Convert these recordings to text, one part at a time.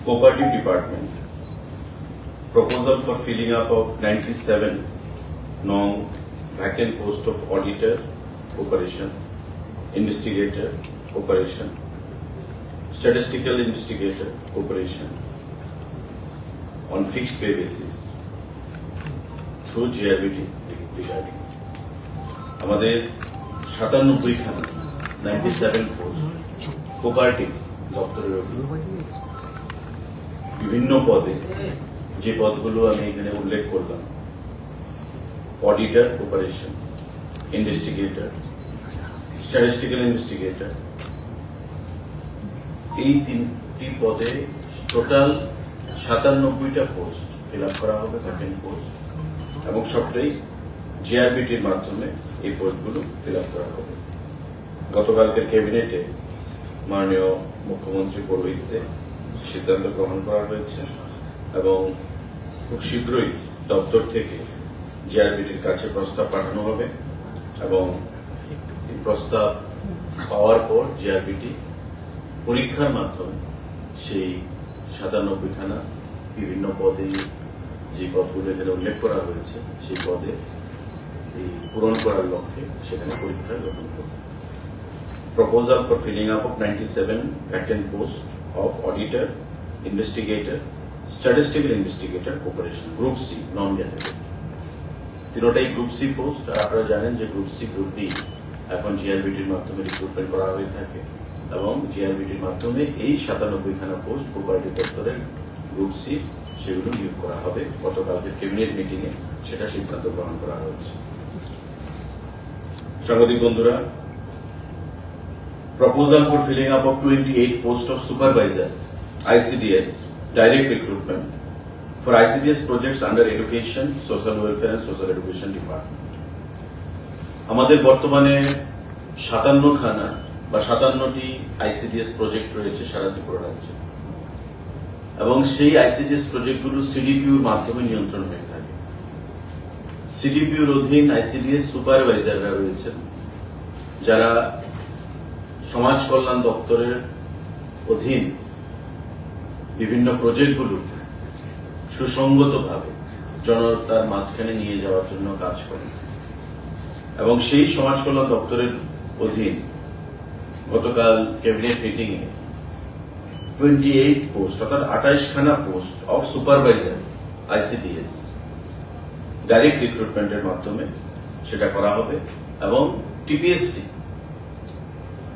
Cooperative Department, proposal for filling up of 97 non-vacant post of Auditor, Operation, Investigator, Operation, Statistical Investigator, Operation, on fixed pay basis through GRBT regarding. আমাদের 97 খানা 97 post cooperative দপ্তরের বিভিন্ন পদে, যে পদগুলো আমি এখানে উল্লেখ করলাম, auditor, operation, investigator, statistical investigator, এই তিনটি পদে টোটাল 97টা পোস্ট ফিল আপ করা হবে, ভ্যাকেন্ট পোস্ট, এবং সবটাই জিআরবিটির মাধ্যমে এই পোস্টগুলো ফিল আপ করা হবে। গতকালকের ক্যাবিনেটে মাননীয় মুখ্যমন্ত্রী পৌরোহিত্যে সিদ্ধান্ত গ্রহণ করা হয়েছে এবং খুব শীঘ্রই দপ্তর থেকে জিআরবিটির কাছে প্রস্তাব পাঠানো হবে এবং এই প্রস্তাব পাওয়ার পর জিআরবিটি পরীক্ষার মাধ্যমে সেই 97 খানা বিভিন্ন পদে, যে পদগুলো এখানে উল্লেখ করা হয়েছে সেই পদে পূরণ করার লক্ষ্যে সেখানে পরীক্ষা গ্রহণ করবে। Proposal for filling up of 97 vacant posts of Auditor, Investigator, Statistical Investigator, Operation, Group C, non-gazetted. তিনটাই গ্রুপ সি পোস্ট। আপনারা জানেন যে গ্রুপ সি, গ্রুপ ডি এখন জিআরবিটির মাধ্যমে রিক্রুটমেন্ট করা হয়ে থাকে এবং জিআরবিটির মাধ্যমে এই 97 খানা পোস্ট কোঅপারেটিভ দপ্তরের গ্রুপ সি সেগুলো নিয়োগ করা হবে। গতকালকে ক্যাবিনেট মিটিং এ সেটা সিদ্ধান্ত গ্রহণ করা হয়েছে। সাংবাদিক বন্ধুরা, proposal for filling up of 28 posts of supervisor, ICDS, direct recruitment for ICDS projects under Education, Social Welfare and Social Education Department. আমাদের বর্তমানে 57 খানা বা 57টি ICDS প্রজেক্ট রয়েছে সারা ত্রিপুরা রাজ্যে এবং সেই ICDS প্রজেক্টগুলো সিডিপিউর মাধ্যমে নিয়ন্ত্রণ হয়ে থাকে। সিডিপিউর অধীন ICDS সুপারভাইজাররা রয়েছেন যারা সমাজ কল্যাণ দপ্তরের অধীন বিভিন্ন প্রজেক্টগুলো সুসংগতভাবে জনতার মাঝখানে নিয়ে যাওয়ার জন্য কাজ করেন এবং সেই সমাজ কল্যাণ দপ্তরের অধীন গতকাল ক্যাবিনেট মিটিং এ 28 পোস্ট অর্থাৎ 28 খানা post of supervisor ICDS direct রিক্রুটমেন্টের মাধ্যমে সেটা করা হবে এবং টিপিএসসি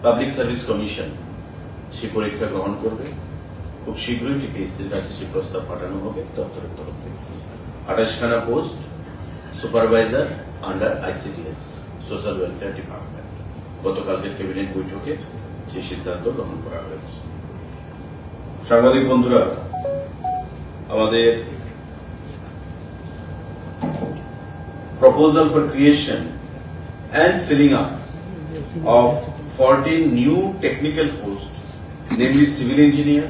পাবলিক সার্ভিস কমিশন সেই পরীক্ষা গ্রহণ করবে। খুব শীঘ্রই টিপিএসসির কাছে সেই প্রস্তাব পাঠানো হবে দপ্তরের তরফ থেকে। 28 খানা post supervisor under ICDS, social welfare department. গতকালকের ক্যাবিনেট বৈঠকে সেই সিদ্ধান্ত গ্রহণ করা হয়েছে। সাংবাদিক বন্ধুরা, আমাদের proposal for creation and filling up of 14 new technical posts, namely civil engineer,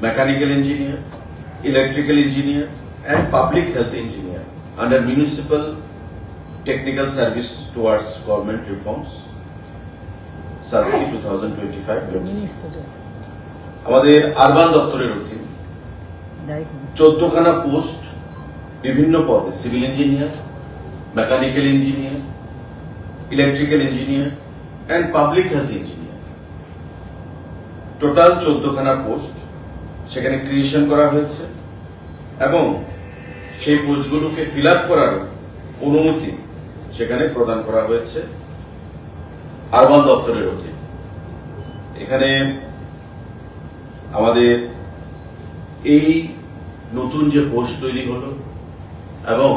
mechanical engineer, electrical engineer, and public health engineer under municipal technical service towards government reforms, SASKI 2025-26. আমাদের আরবান দপ্তরের অধীন 14 খানা পোস্ট বিভিন্ন পদে, civil engineer, mechanical engineer, electrical engineer and public health engineer, total 14 খানা post সেখানে creation করা হয়েছে এবং সেই পোস্টগুলোকে ফিল আপ করার অনুমতি সেখানে প্রদান করা হয়েছে আরবান দপ্তরের অধীন। এখানে আমাদের এই নতুন যে পোস্ট তৈরি হলো এবং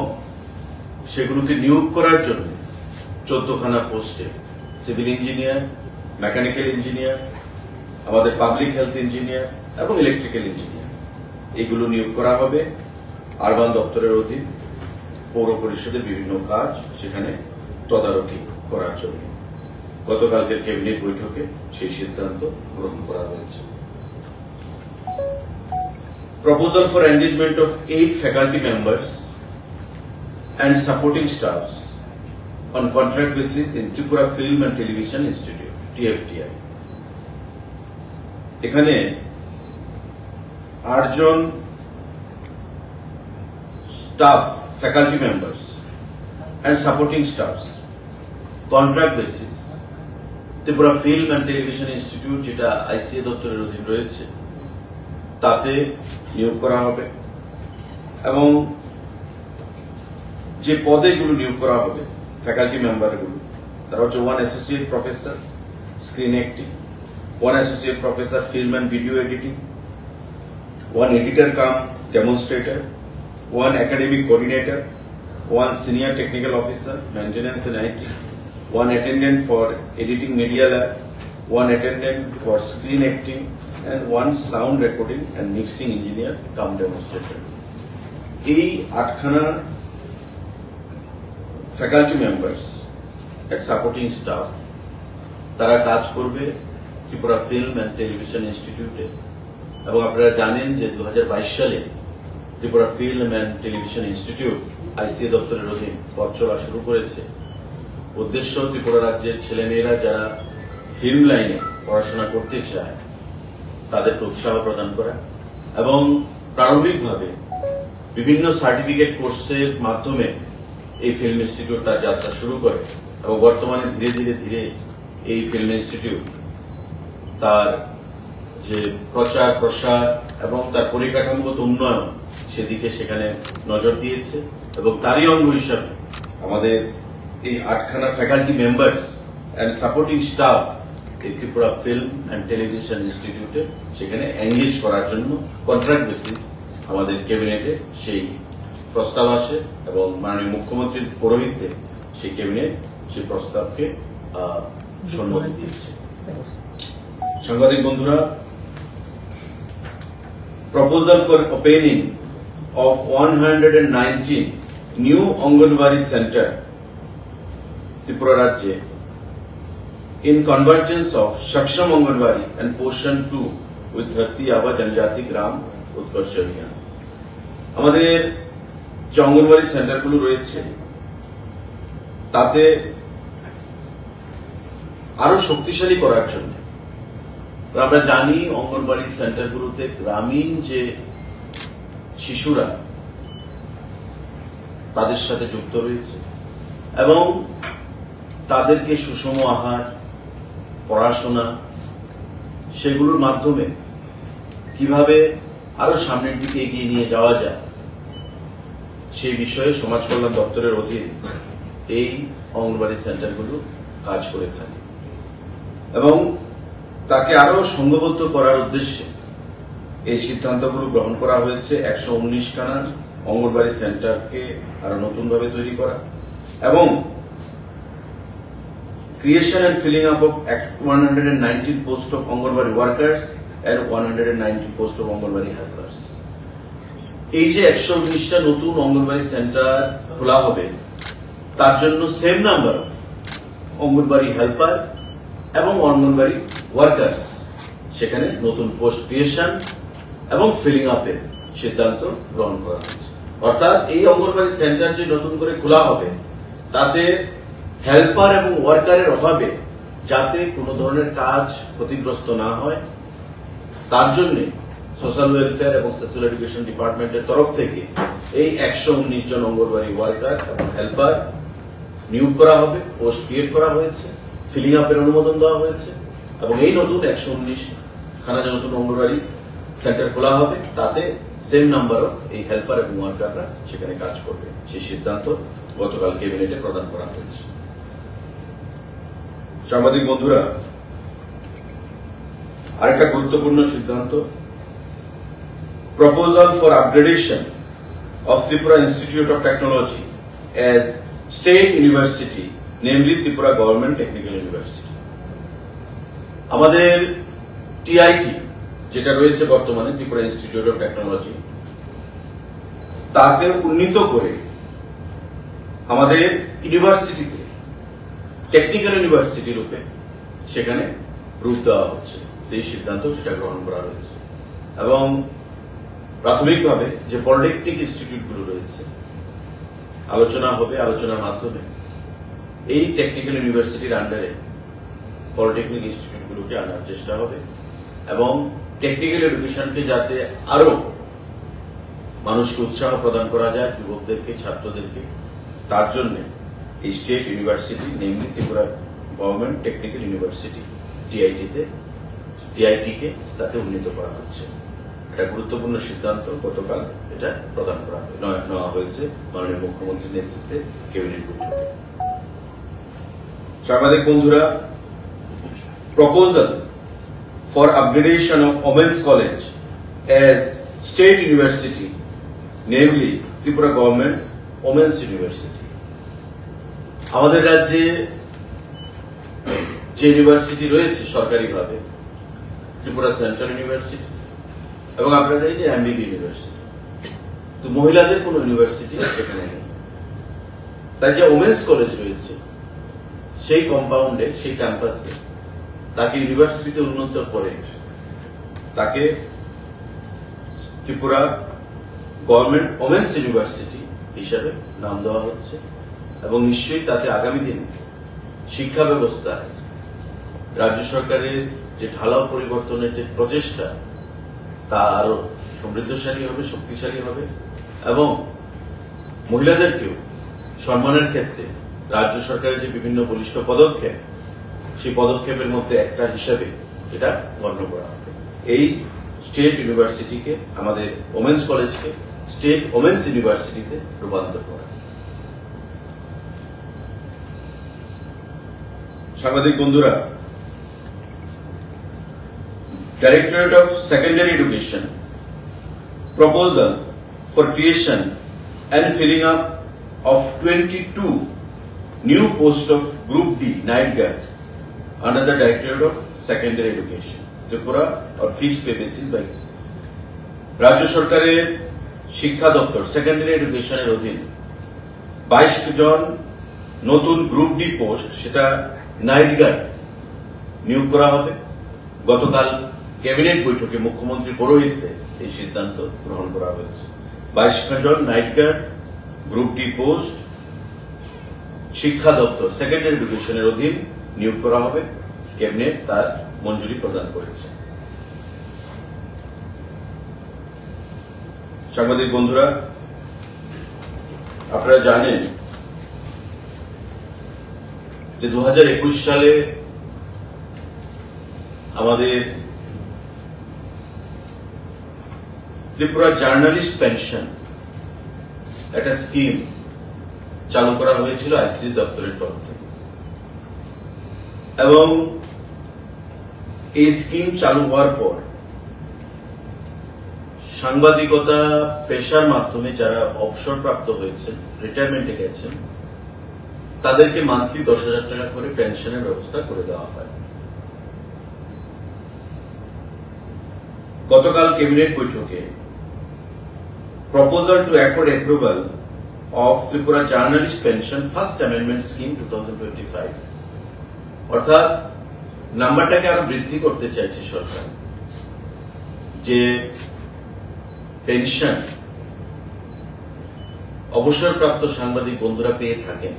সেগুলোকে নিয়োগ করার জন্য 14 খানা পোস্টে সিভিল ইঞ্জিনিয়ার, মেকানিক্যাল ইঞ্জিনিয়ার, আমাদের পাবলিক হেলথ ইঞ্জিনিয়ার এবং ইলেকট্রিক্যাল ইঞ্জিনিয়ার এগুলো নিয়োগ করা হবে আরবান দপ্তরের অধীন পৌর পরিষদের বিভিন্ন কাজ সেখানে তদারকি করার জন্য। গতকালকের ক্যাবিনেট বৈঠকে সেই সিদ্ধান্ত গ্রহণ করা হয়েছে। Proposal for engagement of 8 faculty members and supporting staffs on contract basis in Tripura Film and Television Institute, TFTI. এখানে 8 জন staff, faculty members and supporting staffs, contract basis, Tripura film and television institute যেটা আইসিএ দপ্তরের অধীন রয়েছে তাতে নিয়োগ করা হবে। এবং যে পদেগুলো নিয়োগ করা হবে ফ্যাকাল্টি মেম্বারগুলো তারা হচ্ছে 1 associate professor screen acting, 1 associate professor film and video editing, 1 editor cum demonstrator, 1 academic coordinator, 1 senior technical officer, maintenance and IT, 1 attendant for editing media lab, 1 attendant for screen acting, and 1 sound recording and mixing engineer cum demonstrator. এই 8খানা faculty members and supporting staff তারা কাজ করবে Tripura film and television ইনস্টিটিউটে। এবং আপনারা জানেন যে 2022 সালে Tripura film and television institute আইসিএ দপ্তরের অধীন পথ চলা শুরু করেছে। উদ্দেশ্য ত্রিপুরা রাজ্যের ছেলেমেয়েরা যারা ফিল্ম লাইনে পড়াশোনা করতে চায় তাদেরকে উৎসাহ প্রদান করা এবং প্রারম্ভিকভাবে বিভিন্ন সার্টিফিকেট কোর্সের মাধ্যমে এই ফিল্ম ইনস্টিটিউট তার যাত্রা শুরু করে এবং বর্তমানে ধীরে ধীরে এই ফিল্ম ইনস্টিটিউট তার যে প্রচার প্রসার এবং তার পরিকাঠামোগত উন্নয়ন সেদিকে সেখানে নজর দিয়েছে। এবং তারই অঙ্গ হিসাবে আমাদের এই 8খানা faculty members and supporting staff এই ত্রিপুরা ফিল্ম অ্যান্ড টেলিভিশন ইনস্টিটিউটে সেখানে এঙ্গেজ করার জন্য কন্ট্রাক্ট বেসিস আমাদের ক্যাবিনেটে সেই প্রস্তাব আসে এবং মাননীয় মুখ্যমন্ত্রীর পৌরোহিত্যে সেই ক্যাবিনেট সেই প্রস্তাবকে সম্মতি দিয়েছে। সাংবাদিক বন্ধুরা, proposal for opening of 119 new Anganwadi center Tripura Rajya in convergence of Shaksham Anganwadi and portion 2 with Dharti Aba Janjati Gram Utkarsh Abhiyan। আমাদের যে অঙ্গনওয়াড়ি সেন্টারগুলো রয়েছে তাতে আরো শক্তিশালী করার জন্য আমরা জানি অঙ্গনওয়াড়ি সেন্টারগুলোতে গ্রামীণ যে শিশুরা তাদের সাথে যুক্ত রয়েছে এবং তাদেরকে সুষম আহার, পড়াশোনা সেগুলোর মাধ্যমে কিভাবে আরো সামনের দিকে এগিয়ে নিয়ে যাওয়া যায় সেই বিষয়ে সমাজ কল্যাণ দপ্তরের অধীন এই অঙ্গনওয়াড়ি সেন্টারগুলো কাজ করে থাকে এবং তাকে আরো সংঘবদ্ধ করার উদ্দেশ্যে এই সিদ্ধান্তগুলো গ্রহণ করা হয়েছে। 119খানা অঙ্গনওয়াড়ি সেন্টারকে আরো নতুনভাবে তৈরি করা এবং creation and filling up of 119 posts of Anganwadi workers and 190 posts of Anganwadi helpers। এই যে 119টা নতুন অঙ্গনওয়াড়ি সেন্টার খোলা হবে তার জন্য সেম নাম্বার অঙ্গনওয়াড়ি হেল্পার এবং অঙ্গনওয়াড়ি ওয়ার্কার্স সেখানে নতুন পোস্ট ক্রিয়েশন এবং ফিলিং আপের সিদ্ধান্ত গ্রহণ করা হয়েছে। অর্থাৎ এই অঙ্গনওয়াড়ি সেন্টার যে নতুন করে খোলা হবে তাতে হেল্পার এবং ওয়ার্কারের অভাবে যাতে কোনো ধরনের কাজ ক্ষতিগ্রস্ত না হয় তার জন্য সোশ্যাল ওয়েলফেয়ার এবং সোশ্যাল এডুকেশন ডিপার্টমেন্টের তরফ থেকে এই 119 জন অঙ্গনওয়াড়ি ওয়ার্কার এবং হেল্পার নিয়োগ করা হবে, পোস্ট ক্রিয়েট করা হয়েছে, ফিলিং আপের অনুমোদন দেওয়া হয়েছে এবং এই নতুন 119খানা যে নতুন অঙ্গনওয়াড়ি সেন্টার খোলা হবে তাতে সেম নাম্বারও এই হেল্পার এবং ওয়ার্কাররা সেখানে কাজ করবে। সেই সিদ্ধান্ত গতকাল ক্যাবিনেটে প্রদান করা হয়েছে। সাংবাদিক বন্ধুরা, আরেকটা গুরুত্বপূর্ণ সিদ্ধান্ত, proposal for upgradation of Tripura institute of technology as state university, namely Tripura government technical university. আমাদের টিআইটি যেটা রয়েছে বর্তমানে ত্রিপুরা ইনস্টিটিউট অফ টেকনোলজি, তাকে উন্নীত করে আমাদের ইউনিভার্সিটিতে টেকনিক্যাল ইউনিভার্সিটি রূপে সেখানে রূপ দেওয়া হচ্ছে। এই সিদ্ধান্ত সেটা গ্রহণ করা হয়েছে এবং প্রাথমিকভাবে যে পলিটেকনিক ইনস্টিটিউটগুলো রয়েছে আলোচনা হবে, আলোচনার মাধ্যমে এই টেকনিক্যাল ইউনিভার্সিটির আন্ডারে পলিটেকনিক ইনস্টিটিউটগুলোকে আনার চেষ্টা হবে এবং টেকনিক্যাল এডুকেশনকে যাতে আরো মানুষকে উৎসাহ প্রদান করা যায়, যুবকদেরকে, ছাত্রদেরকে, তার জন্য এই state university, namely Tripura government technical university টিআইটিকে তাতে উন্নীত করা হচ্ছে। এটা গুরুত্বপূর্ণ সিদ্ধান্ত গতকাল এটা প্রদান করা নেওয়া হয়েছে মাননীয় মুখ্যমন্ত্রীর নেতৃত্বে ক্যাবিনেট বৈঠকে। সাংবাদিক বন্ধুরা, proposal for upgradation of women's college as state university, namely Tripura government women's university. আমাদের রাজ্যে যে ইউনিভার্সিটি রয়েছে সরকারিভাবে, ত্রিপুরা সেন্ট্রাল ইউনিভার্সিটি এবং আপনাদের এই যে এমবিবি ইউনিভার্সিটি, তো মহিলাদের কোন ইউনিভার্সিটি সেখানে নেই। তাই যে ওমেন্স কলেজ রয়েছে সেই কম্পাউন্ডে, সেই ক্যাম্পাসে তাকে ইউনিভার্সিটিতে উন্নত করে তাকে ত্রিপুরা গভর্নমেন্ট ওমেন্স ইউনিভার্সিটি হিসাবে নাম দেওয়া হচ্ছে এবং নিশ্চয়ই তাতে আগামী দিনে শিক্ষা ব্যবস্থায় রাজ্য সরকারের যে ঢালাও পরিবর্তনের যে প্রচেষ্টা তা আরো সমৃদ্ধশালী হবে, শক্তিশালী হবে এবং মহিলাদেরকেও সম্মানের ক্ষেত্রে রাজ্য সরকারের যে বিভিন্ন বলিষ্ঠ পদক্ষেপ, সেই পদক্ষেপের মধ্যে একটা হিসাবে এটা গণ্য করা হবে। এই স্টেট ইউনিভার্সিটিকে, আমাদের ওমেন্স কলেজকে স্টেট ওমেন্স ইউনিভার্সিটিতে রূপান্তর করা। সাংবাদিক বন্ধুরা, Directorate of Secondary Education proposal for creation and filling up of 22 new posts of Group D night guard under the Directorate of Secondary Education, Tripura or fixed pay basis by রাজ্য সরকারের শিক্ষা দপ্তর secondary এডুকেশনের অধীন 22 জন নতুন group D post, সেটা night guard নিয়োগ করা হবে। গতকাল ক্যাবিনেট বৈঠকে মুখ্যমন্ত্রীর পৌরোহিত্যে এই সিদ্ধান্ত গ্রহণ করা হয়েছে। 22 জন night guard group D post শিক্ষা দপ্তর সেকেন্ডারি এডুকেশনের অধীন নিয়োগ করা হবে। ক্যাবিনেট তার মঞ্জুরি প্রদান করেছে। সাংবাদিক বন্ধুরা, আপনারা জানেন যে 2021 সালে আমাদের ত্রিপুরা জার্নালিস্ট পেনশন একটা স্কিম চালু করা হয়েছিল আইসিডি দপ্তরের তরফ থেকে এবং এই স্কিম চালু হওয়ার পর সাংবাদিকতা পেশার মাধ্যমে যারা অবসরপ্রাপ্ত হয়েছেন, রিটায়ারমেন্টে গেছেন, তাদেরকে মান্থলি 10,000 টাকা করে পেনশনের ব্যবস্থা করে দেওয়া হয়। গতকাল ক্যাবিনেট বৈঠকে proposal to accord approval of Tripura journalist pension first amendment scheme 2025, অর্থাৎ নাম্বারটাকে আরো বৃদ্ধি করতে চাইছে সরকার, যে পেনশন অবসরপ্রাপ্ত সাংবাদিক বন্ধুরা পেয়ে থাকেন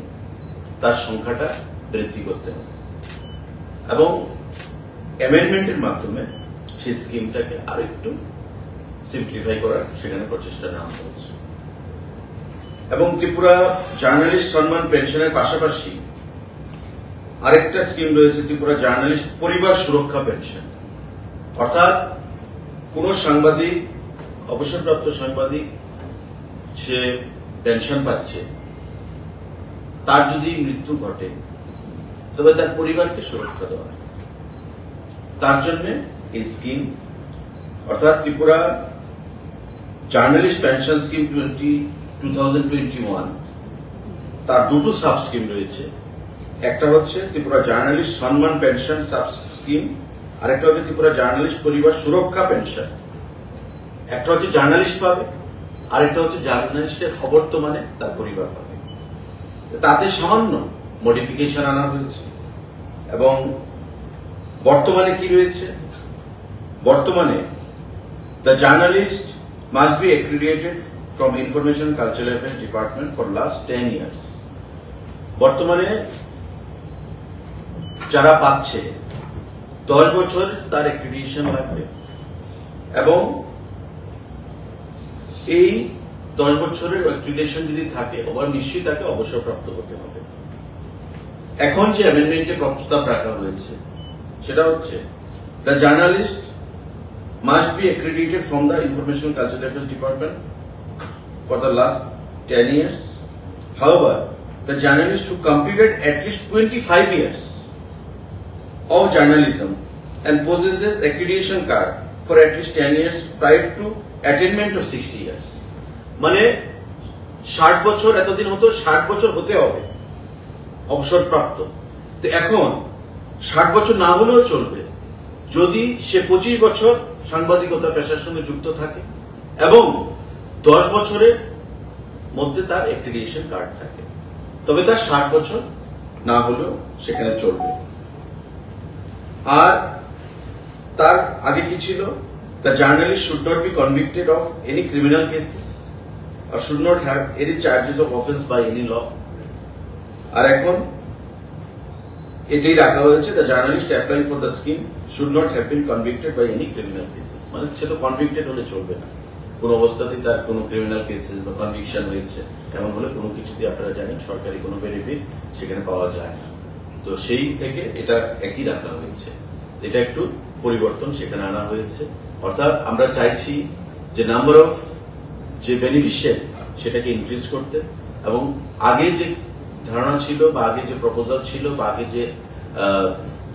তার সংখ্যাটা বৃদ্ধি করতে হবে এবং অ্যামেন্ডমেন্টের মাধ্যমে সেই স্কিমটাকে আরেকটু সিম্পলিফাই করার সেখানে প্রচেষ্টা নেওয়া হয়েছে। এবং ত্রিপুরা জার্নালিস্ট সম্মান পেনশনের পাশাপাশি আরেকটা স্কিম রয়েছে, ত্রিপুরা জার্নালিস্ট পরিবার সুরক্ষা পেনশন, অর্থাৎ কোন সাংবাদিক, অবসরপ্রাপ্ত সাংবাদিক সে পেনশন পাচ্ছে, তার যদি মৃত্যু ঘটে তবে তার পরিবারকে সুরক্ষা দেওয়া, তার জন্য এই স্কিম অর্থাৎ ত্রিপুরা জার্নালিস্ট পেনশন স্কিম 2021, তার দুটো সাব স্কিম রয়েছে। একটা হচ্ছে ত্রিপুরা জার্নালিস্ট সম্মান পেনশন সাব স্কিম, আরেকটা হচ্ছে ত্রিপুরা জার্নালিস্ট পরিবার সুরক্ষা পেনশন। একটা হচ্ছে জার্নালিস্ট পাবে, আরেকটা হচ্ছে জার্নালিস্টের অবর্তমানে তার পরিবার পাবে। তাতে সামান্য মডিফিকেশন আনা হয়েছে এবং বর্তমানে কি রয়েছে, বর্তমানে the journalist must be accredited from information cultural affairs department for last 10 years। বর্তমানে যারা পাচ্ছে 10 বছর তার অ্যাক্রিডিটেশন লাগবে এবং এই 10 বছরের অ্যাক্রিডিটেশন যদি থাকে নিশ্চয়ই তাকে অবসরপ্রাপ্ত করতে হবে। এখন যে অ্যামেন্ডমেন্টে প্রস্তাব রাখা হয়েছে সেটা হচ্ছে the journalist must be accredited from the Information Cultural Affairs Department for the last 10 years. However, the journalist who completed at least 25 years of journalism and possesses accreditation card for at least 10 years prior to attainment of 60 years. মানে 60 বছর এতদিন হতো 60 বছর হতে হবে অবসরপ্রাপ্ত। তো এখন 60 বছর না হলেও চলবে যদি সে 25 বছর সাংবাদিকতা পেশার সঙ্গে যুক্ত থাকে এবং 10 বছরের মধ্যে তার অ্যাক্রিডিটেশন কার্ড থাকে, তবে তার 60 বছর না হলেও সেখানে চলবে। আর তার আগে কি ছিল? The journalist should not be convicted of any criminal cases or should not have any charges of offense by any law. আর এখন এটাই রাখা হয়েছে the journalist applying for the scheme should not have been convicted by any criminal cases. মানে সে তো convicted হলে চলবে না, কোন অবস্থাতেই তার কোনো ক্রিমিনাল কেসেস বা কনভিকশন হয়েছে এমন হলে কোনো কিছুতেই আপনারা জানেন সরকারি কোনো বেনিফিট সেখানে পাওয়া যায় না। তো সেই থেকে এটা একই রাখা হয়েছে, এটা একটু পরিবর্তন সেখানে আনা হয়েছে। অর্থাৎ আমরা চাইছি যে নাম্বার অফ যে বেনিফিশিয়ারি সেটাকে ইনক্রিজ করতে, এবং আগে যে ধারণা ছিল বা আগে যে প্রপোজাল ছিল বা আগে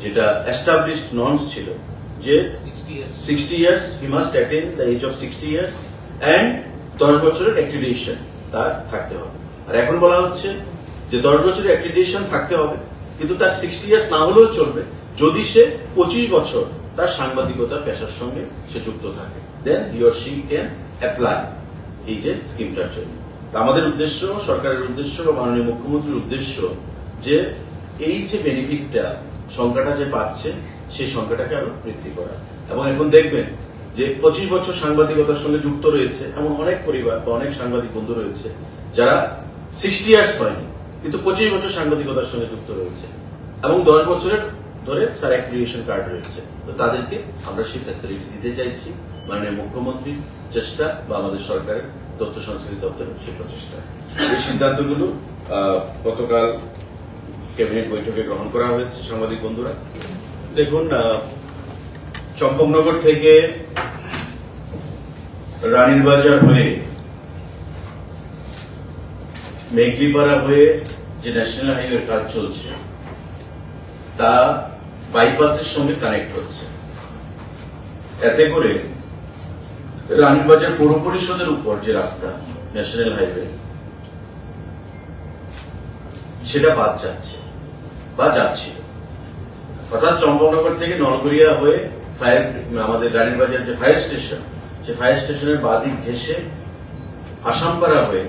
যেটা এস্টাবলিশড নর্মস ছিল যে 60 years he must attain the age of 60 years and 10 বছরের অ্যাক্রিডিটেশন তার থাকতে হবে। আর এখন বলা হচ্ছে যে 10 বছরের অ্যাক্রিডিটেশন থাকতে হবে কিন্তু তার 60 ইয়ার্স না হলেও চলবে যদি সে 25 বছর তার সাংবাদিকতা পেশার সঙ্গে সে যুক্ত থাকে, then he or she can apply এই যে স্কিমটার জন্য। আমাদের উদ্দেশ্য, সরকারের উদ্দেশ্য বা মাননীয় মুখ্যমন্ত্রীর উদ্দেশ্য যে এই যে বেনিফিটটা সংখ্যাটা যে পাচ্ছে সেই সংখ্যাটাকে আরো বৃদ্ধি করা। এবং এখন দেখবেন যে 25 বছর সাংবাদিকতার সঙ্গে যুক্ত রয়েছে এমন অনেক পরিবার বা অনেক সাংবাদিক বন্ধু রয়েছে যারা 60 ইয়ার্স হয়নি কিন্তু 25 বছর সাংবাদিকতার সঙ্গে যুক্ত রয়েছে এবং 10 বছরের ধরে তার অ্যাক্রিডিটেশন কার্ড রয়েছে। তো তাদেরকে আমরা সেই ফ্যাসিলিটি দিতে চাইছি। মাননীয় মুখ্যমন্ত্রীর চেষ্টা বা আমাদের সরকারের তথ্য সংস্কৃতি দপ্তরের সেই প্রচেষ্টা। এই সিদ্ধান্তগুলো গতকাল ক্যাবিনেট বৈঠকে গ্রহণ করা হয়েছে। সাংবাদিক বন্ধুরা দেখুন, চম্পকনগর থেকে রানীর বাজার হয়ে মেঘলিপাড়া হয়ে যে ন্যাশনাল হাইওয়ের কাজ চলছে তা বাইপাসের সঙ্গে কানেক্ট হচ্ছে। এতে করে রানীর বাজার পৌর পরিষদের উপর যে রাস্তা ন্যাশনাল হাইওয়ে সেটা বাদ যাচ্ছে বা যাচ্ছিল। অর্থাৎ চম্পকনগর থেকে নলগড়িয়া হয়ে আমাদের রানীর বাজার যে ফায়ার স্টেশন, সে ফায়ার স্টেশনের বাদিক ঘেঁষে আসামপাড়া হয়ে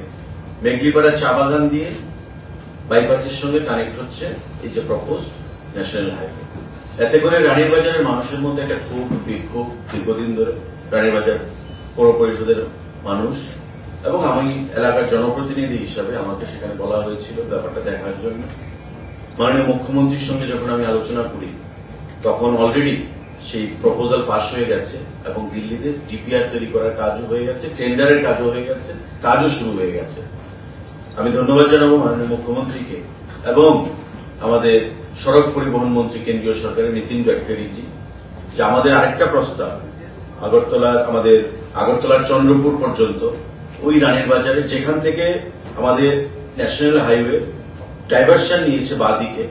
মেঘলিপাড়া চা বাগান দিয়ে বাইপাসের সঙ্গে কানেক্ট হচ্ছে এই যে প্রপোজড ন্যাশনাল হাইওয়ে। এতে করে রানীর বাজারের মানুষের মধ্যে একটা খুব বিক্ষোভ দীর্ঘদিন ধরে রানীর বাজার পৌর পরিষদের মানুষ এবং আমি এলাকার জনপ্রতিনিধি হিসাবে আমাকে সেখানে বলা হয়েছিল ব্যাপারটা দেখার জন্য। মাননীয় মুখ্যমন্ত্রীর সঙ্গে যখন আমি আলোচনা করি তখন অলরেডি সেই প্রপোজাল পাস হয়ে গেছে এবং দিল্লিতে ডিপিআর তৈরি করার কাজও হয়ে গেছে, টেন্ডারের কাজও হয়ে গেছে, কাজও শুরু হয়ে গেছে। আমি ধন্যবাদ জানাবো মাননীয় মুখ্যমন্ত্রীকে এবং আমাদের সড়ক পরিবহন মন্ত্রী কেন্দ্রীয় সরকারের নীতিন গাডকারিজি যে আমাদের আরেকটা প্রস্তাব আগরতলার চন্দ্রপুর পর্যন্ত ওই রানীর বাজারে যেখান থেকে আমাদের ন্যাশনাল হাইওয়ে ডাইভার্সন নিয়েছে বাদিকে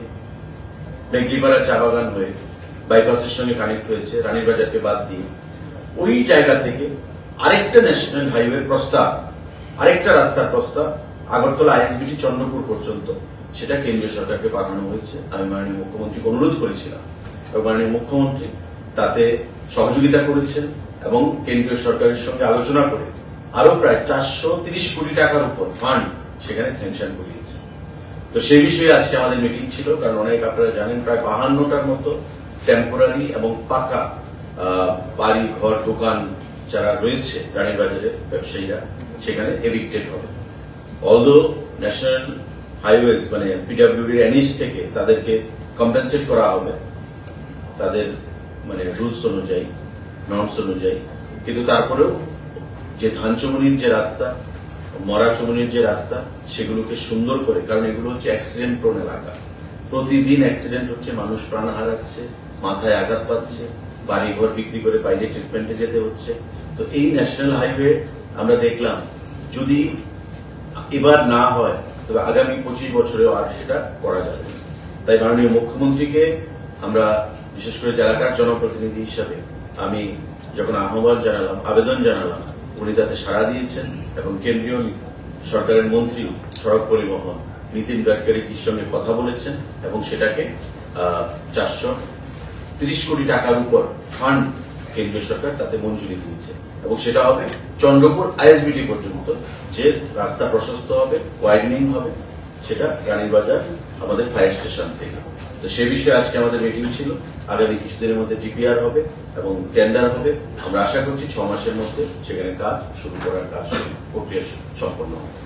মেঘলিপাড়া চা বাগান হয়ে বাইপাসের সঙ্গে কানেক্ট হয়েছে রানীর বাজারকে বাদ দিয়ে, ওই জায়গা থেকে আরেকটা ন্যাশনাল হাইওয়ের প্রস্তাব, আরেকটা রাস্তার প্রস্তাব আগরতলা আইএসবিটি চন্দ্রপুর পর্যন্ত সেটা কেন্দ্রীয় সরকারকে পাঠানো হয়েছে। আমি মাননীয় মুখ্যমন্ত্রীকে অনুরোধ করেছিলাম এবং মাননীয় মুখ্যমন্ত্রী তাতে সহযোগিতা করেছেন এবং কেন্দ্রীয় সরকারের সঙ্গে আলোচনা করে আরো প্রায় 430 কোটি টাকার উপর ফান্ড সেখানে স্যাংশন করিয়েছে। তো সেই বিষয়ে আজকে আমাদের মিটিং ছিল, কারণ অনেক আপনারা জানেন প্রায় 52টার মতো টেম্পোরারি এবং পাকা বাড়ি ঘর দোকান যারা রয়েছে রানীর বাজারের ব্যবসায়ীরা সেখানে এভিক্টেড হবে। অলদো ন্যাশনাল হাইওয়েজ মানে পিডব্লিউডির এনএইচ থেকে তাদেরকে কম্পেনসেট করা হবে তাদের মানে রুলস অনুযায়ী, নর্মস অনুযায়ী, কিন্তু তারপরেও যে ধানচমনির যে রাস্তা, মরাচমনির যে রাস্তা, সেগুলোকে সুন্দর করে, কারণ এগুলো হচ্ছে অ্যাক্সিডেন্ট প্রোন এলাকা, প্রতিদিন অ্যাক্সিডেন্ট হচ্ছে, মানুষ প্রাণ হারাচ্ছে, মাথায় আঘাত পাচ্ছে, বাড়ি ঘর বিক্রি করে বাইরে ট্রিটমেন্টে যেতে হচ্ছে। তো এই ন্যাশনাল হাইওয়ে আমরা দেখলাম যদি এবার না হয় তবে আগামী 25 বছরেও আর সেটা করা যাবে না। তাই মাননীয় মুখ্যমন্ত্রীকে আমরা বিশেষ করে এলাকার জনপ্রতিনিধি হিসাবে আমি যখন আহ্বান জানালাম, আবেদন জানালাম, উনি তাতে সাড়া দিয়েছেন এবং কেন্দ্রীয় সরকারের মন্ত্রী সড়ক পরিবহন নীতিন গাডকারিজির সঙ্গে কথা বলেছেন এবং সেটাকে 430 কোটি টাকার উপর ফান্ড কেন্দ্রীয় সরকার তাতে মঞ্জুরি দিয়েছে এবং সেটা হবে চন্দ্রপুর আইএসবিটি পর্যন্ত, যে রাস্তা প্রশস্ত হবে, ওয়াইডনিং হবে, সেটা রানীবাজার আমাদের ফায়ার স্টেশন থেকে। তো সে বিষয়ে আজকে আমাদের মিটিং ছিল। আগামী কিছুদিনের মধ্যে ডিপিআর হবে এবং টেন্ডার হবে। আমরা আশা করছি 6 মাসের মধ্যে সেখানে কাজ শুরু করার প্রক্রিয়া সম্পন্ন হবে।